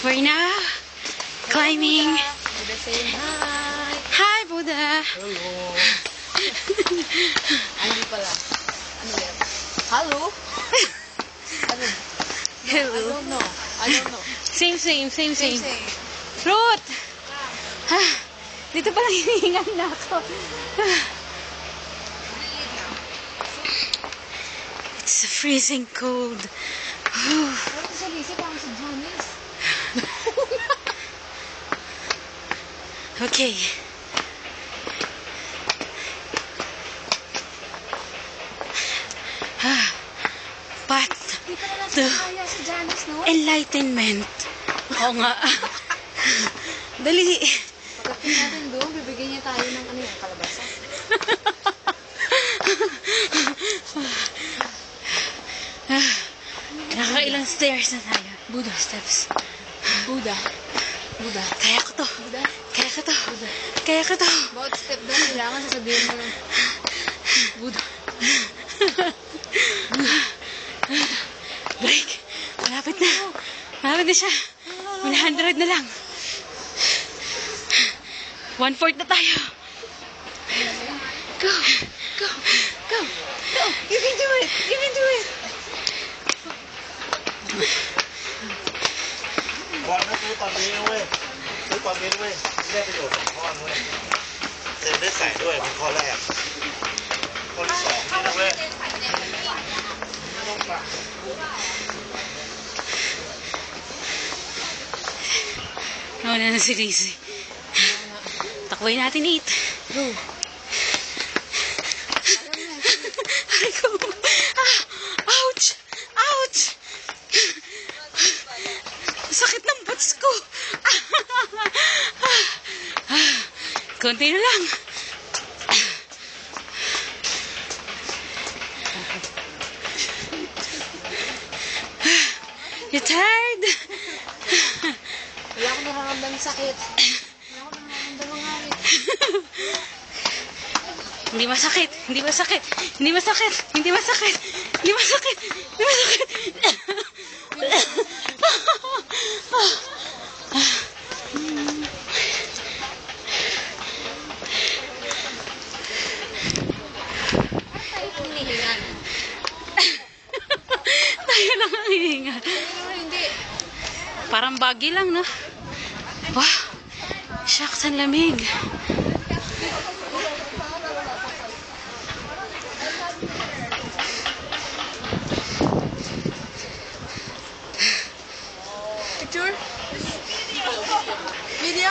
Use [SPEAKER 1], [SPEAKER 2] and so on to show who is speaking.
[SPEAKER 1] We're now climbing.
[SPEAKER 2] Buddha saying hi.
[SPEAKER 1] Hi, Buddha.
[SPEAKER 3] Hello.
[SPEAKER 2] Ay, hindi pala. Ano yan? Hello? Ano?
[SPEAKER 1] Hello.
[SPEAKER 2] I don't know. I don't know.
[SPEAKER 1] Same.
[SPEAKER 2] Same.
[SPEAKER 1] Fruit! Ha, dito pa lang hinihingal na ako. It's freezing cold.
[SPEAKER 2] Ano sa Lisa? Parang sa Janice.
[SPEAKER 1] Okay. But
[SPEAKER 2] Hindi pa na
[SPEAKER 1] the
[SPEAKER 2] kaya sa Janice, no?
[SPEAKER 1] enlightenment. Oo nga. Dali.
[SPEAKER 2] Pagdating natin doon, bibigyan niya tayo ng ano yung kalabasa.
[SPEAKER 1] Nakakailang stairs na tayo. Buddha steps.
[SPEAKER 2] Buddha.
[SPEAKER 1] Kaya ko to.
[SPEAKER 2] Buddha.
[SPEAKER 1] Kaya ko to.
[SPEAKER 2] Bawat step doon, kailangan sasabihin mo ng Buddha.
[SPEAKER 1] Break. Malapit na. Malapit na siya. 100 na lang. 1/4 na tayo.
[SPEAKER 2] Go. You can do it.
[SPEAKER 3] Bọt nó cứ toàn đi đâu ơi. Cứ toàn đi đâu ơi. Đâyไปโดดสองข้อนะเว้ยเซนได้ใส่ด้วยเป็นข้อแรกข้อที่สองนี่นะเว้ยไม่ต้องปะ
[SPEAKER 1] Nauna na si Daisy. Takboy natin 8.
[SPEAKER 2] Go.
[SPEAKER 1] Aray ko. Ouch! Sakit ng boots ko. Konti na lang. You tired?
[SPEAKER 2] Wala akong nararamdaman sakit. Wala akong nararamdaman ngawit.
[SPEAKER 1] Hindi masakit.
[SPEAKER 2] Hinihingan.
[SPEAKER 1] Tayo lang ang hihinga.
[SPEAKER 2] Hindi.
[SPEAKER 1] Parang baggy lang, no? Wow! Shucks, ang lamig.
[SPEAKER 2] Picture? Video?